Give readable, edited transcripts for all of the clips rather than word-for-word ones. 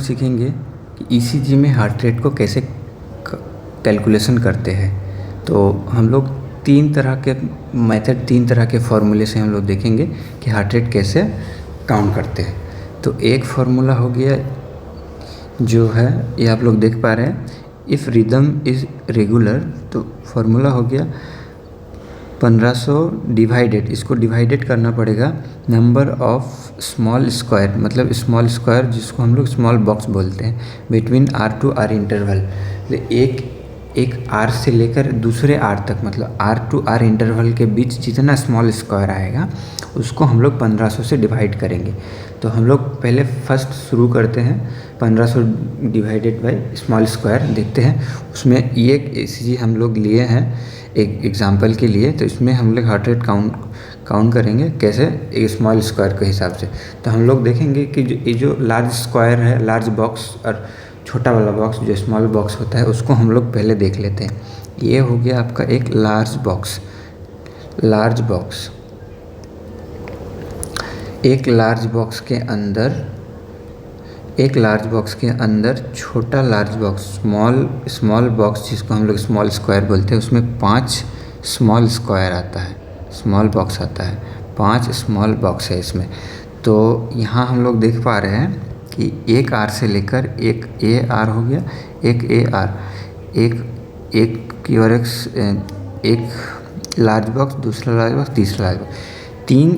सीखेंगे कि ईसीजी में हार्ट रेट को कैसे कैलकुलेशन करते हैं। तो हम लोग तीन तरह के फॉर्मूले से हम लोग देखेंगे कि हार्ट रेट कैसे काउंट करते हैं। तो एक फार्मूला हो गया जो है ये आप लोग देख पा रहे हैं, इफ़ रिदम इज़ रेगुलर, तो फार्मूला हो गया 1500 डिवाइडेड, इसको डिवाइडेड करना पड़ेगा नंबर ऑफ स्मॉल स्क्वायर, मतलब स्मॉल स्क्वायर जिसको हम लोग स्मॉल बॉक्स बोलते हैं, between R to R interval. एक R से लेकर दूसरे R तक, मतलब R to R इंटरवल के बीच जितना स्मॉल स्क्वायर आएगा उसको हम लोग 1500 से डिवाइड करेंगे। तो हम लोग पहले फर्स्ट शुरू करते हैं 1500 डिवाइडेड बाई स्मॉल स्क्वायर, देखते हैं उसमें ये ईसीजी हम लोग लिए हैं एक एग्जांपल के लिए। तो इसमें हम लोग हार्ट रेट काउंट करेंगे कैसे, एक स्मॉल स्क्वायर के हिसाब से। तो हम लोग देखेंगे कि ये जो लार्ज स्क्वायर है, लार्ज बॉक्स, और छोटा वाला बॉक्स जो स्मॉल बॉक्स होता है उसको हम लोग पहले देख लेते हैं। ये हो गया आपका एक लार्ज बॉक्स। एक लार्ज बॉक्स के अंदर छोटा लार्ज बॉक्स, स्मॉल बॉक्स जिसको हम लोग स्मॉल स्क्वायर बोलते हैं, उसमें 5 स्मॉल स्क्वायर आता है, स्मॉल बॉक्स आता है, 5 स्मॉल बॉक्स है इसमें। तो यहाँ हम लोग देख पा रहे हैं कि एक आर से लेकर एक ए आर हो गया, एक ए आर, एक की और एक लार्ज बॉक्स, दूसरा लार्ज बॉक्स, तीसरा लार्ज बॉक्स,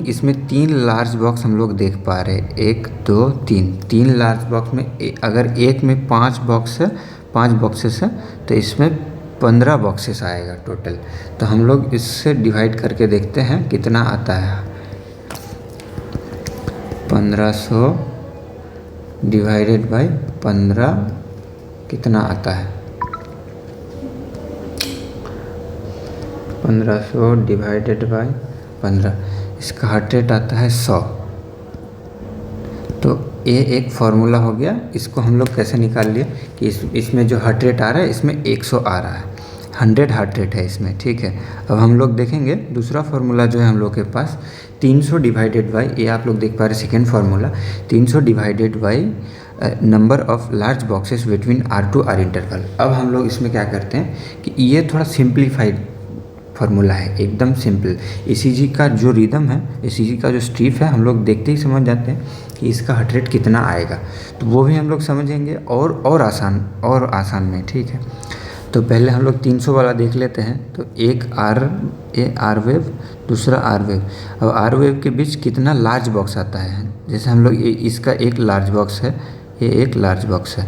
इसमें 3 लार्ज बॉक्स हम लोग देख पा रहे हैं। 1 2 3 लार्ज बॉक्स में अगर एक में 5 बॉक्सेस है तो इसमें 15 बॉक्सेस आएगा टोटल। तो हम लोग इससे डिवाइड करके देखते हैं कितना आता है। 1500 डिवाइडेड बाई 15 कितना आता है? 1500 डिवाइडेड बाई 15, इसका हार्ट रेट आता है 100। तो ये एक फार्मूला हो गया। इसको हम लोग कैसे निकाल लिए कि इसमें जो हार्ट रेट आ रहा है इसमें 100 आ रहा है, 100 हार्ट रेट है इसमें, ठीक है। अब हम लोग देखेंगे दूसरा फार्मूला जो है हम लोग के पास 300 डिवाइडेड बाई, ये आप लोग देख पा रहे हैं second formula, 300 divided by number of large boxes between R to R interval. अब हम लोग इसमें क्या करते हैं कि ये थोड़ा सिंप्लीफाइड फार्मूला है, एकदम सिंपल। ईसीजी का जो रिदम है, ईसीजी का जो स्ट्रीप है, हम लोग देखते ही समझ जाते हैं कि इसका हार्ट रेट कितना आएगा। तो वो भी हम लोग समझेंगे और आसान में, ठीक है। तो पहले हम लोग 300 वाला देख लेते हैं। तो एक आर वेव, दूसरा आर वेव। अब आर वेव के बीच कितना लार्ज बॉक्स आता है, जैसे हम लोग इसका एक लार्ज बॉक्स है, ये एक लार्ज बॉक्स है,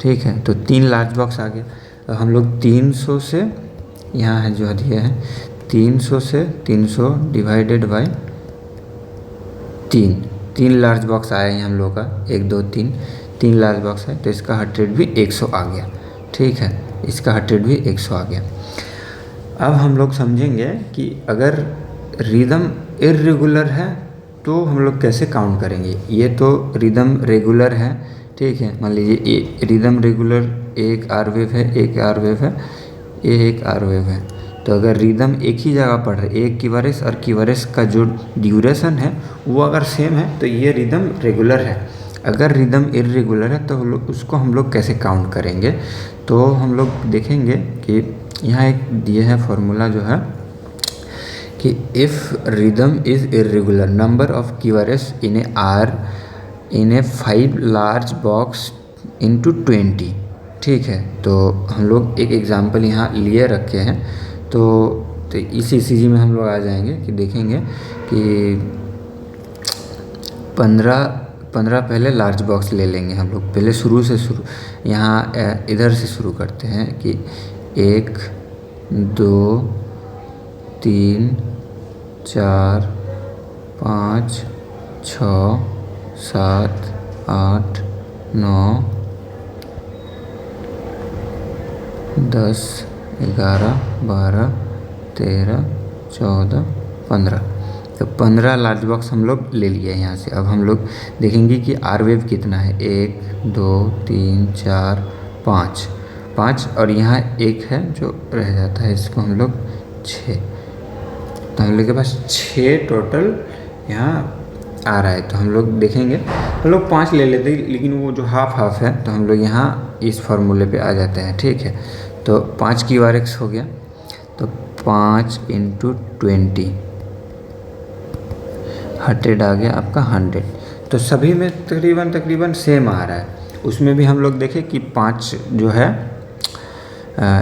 ठीक है। तो 3 लार्ज बॉक्स आ गया। अब हम लोग 300 से, यहाँ है जो दिया है, 300 से 300 डिवाइडेड बाई 3 लार्ज बॉक्स आए हैं हम लोग का, 1 2 3 लार्ज बॉक्स है। तो इसका हार्ट रेट भी 100 आ गया, ठीक है, इसका हार्ट रेट भी 100 आ गया। अब हम लोग समझेंगे कि अगर रिदम इर्रेगुलर है तो हम लोग कैसे काउंट करेंगे। ये तो रिदम रेगुलर है, ठीक है। मान लीजिए ये रिदम रेगुलर, एक आर वेव है, एक आर वेव है, ये एक आर वेव है। तो अगर रिदम एक ही जगह पड़ रहा है, एक कीवरेज और कीवरेज का जो ड्यूरेशन है वो अगर सेम है तो ये रिदम रेगुलर है। अगर रिदम इर्रेगुलर है तो उसको हम लोग कैसे काउंट करेंगे। तो हम लोग देखेंगे कि यहाँ एक दिया है फॉर्मूला जो है कि if rhythm is irregular, number of coverage in a 5 large box into 20, ठीक है। तो हम लोग एक एग्जांपल यहाँ लिए रखे हैं। तो इस ईसीजी में हम लोग आ जाएंगे कि देखेंगे कि 15 पहले लार्ज बॉक्स ले लेंगे हम लोग। पहले शुरू यहाँ इधर से शुरू करते हैं कि 1 2 3 4 5 6 7 8 9 10 11 12 13 14 15। तो 15 लार्ज बॉक्स हम लोग ले लिए यहाँ से। अब हम लोग देखेंगे कि आर वेव कितना है, 1 2 3 4 5 और यहाँ एक है जो रह जाता है, इसको हम लोग 6। तो हम लोग के पास 6 टोटल यहाँ आ रहा है, तो हम लोग देखेंगे, हम लोग 5 ले लेते हैं, लेकिन वो जो हाफ हाफ है तो हम लोग यहाँ इस फार्मूले पे आ जाते हैं। ठीक है, तो 5 QRX हो गया, तो 5 × 20 हार्ट रेट आ गया आपका 100। तो सभी में तकरीबन सेम आ रहा है। उसमें भी हम लोग देखें कि 5 जो है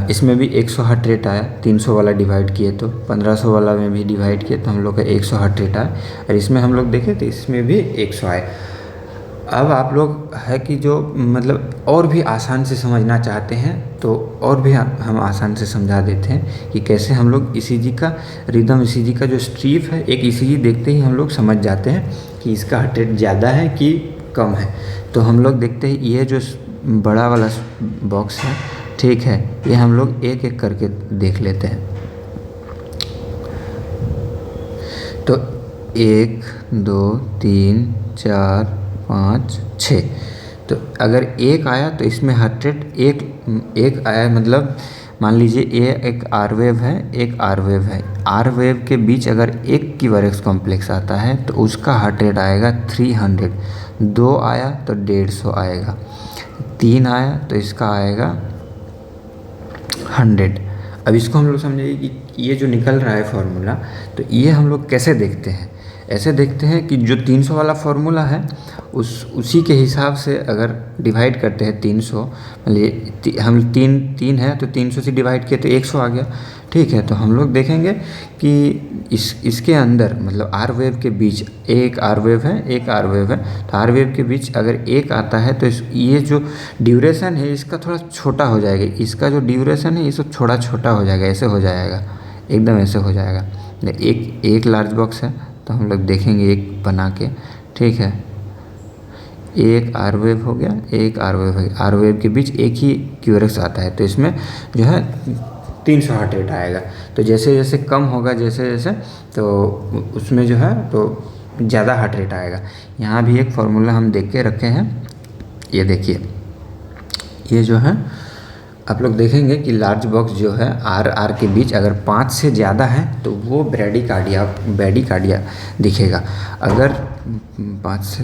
इसमें भी 100 हार्ट रेट आया, 300 वाला डिवाइड किए तो, 1500 वाला में भी डिवाइड किए तो हम लोग का 100 हार्ट रेट आया, और इसमें हम लोग देखें तो इसमें भी 100 आए। अब आप लोग है कि जो मतलब और भी आसान से समझना चाहते हैं तो और भी हम आसान से समझा देते हैं कि कैसे हम लोग ECG का रिदम, ECG का जो स्ट्रीप है, एक ECG देखते ही हम लोग समझ जाते हैं कि इसका हार्ट रेट ज़्यादा है कि कम है। तो हम लोग देखते हैं, ये जो बड़ा वाला बॉक्स है, ठीक है, ये हम लोग एक एक करके देख लेते हैं। तो 1 2 3 4 5 6, तो अगर 1 आया तो इसमें हार्ट रेट एक आया, मतलब मान लीजिए ये एक आर वेव है, एक आर वेव है, आर वेव के बीच अगर एक QRX कॉम्प्लेक्स आता है तो उसका हार्ट रेट आएगा 300। 2 आया तो 150 आएगा, 3 आया तो इसका आएगा 100। अब इसको हम लोग समझेंगे कि ये जो निकल रहा है फार्मूला, तो ये हम लोग कैसे देखते हैं। ऐसे देखते हैं कि जो 300 वाला फार्मूला है उसी के हिसाब से अगर डिवाइड करते हैं 300, मतलब हम 3 है तो 300 से डिवाइड किए तो 100 आ गया। ठीक है, तो हम लोग देखेंगे कि इसके अंदर मतलब आर वेव के बीच, एक आर वेव है, एक आर वेव है, तो आर वेव के बीच अगर एक आता है तो ये जो ड्यूरेशन है इसका थोड़ा छोटा हो जाएगा, इसका जो ड्यूरेशन है ये सब थोड़ा छोटा हो जाएगा, ऐसे हो जाएगा, एकदम ऐसे हो जाएगा। एक लार्ज बॉक्स है तो हम लोग देखेंगे एक बना के, ठीक है, एक आर वेव हो गया, एक आर वेव हो गया, आर वेव के बीच एक ही QRX आता है, तो इसमें जो है 300 हार्ट रेट आएगा। तो जैसे जैसे कम होगा, जैसे जैसे, तो उसमें जो है तो ज़्यादा हार्ट रेट आएगा। यहाँ भी एक फार्मूला हम देख के रखे हैं, ये देखिए, ये जो है आप लोग देखेंगे कि लार्ज बॉक्स जो है आर के बीच अगर 5 से ज़्यादा है तो वो ब्रैडीकार्डिया दिखेगा। अगर 5 से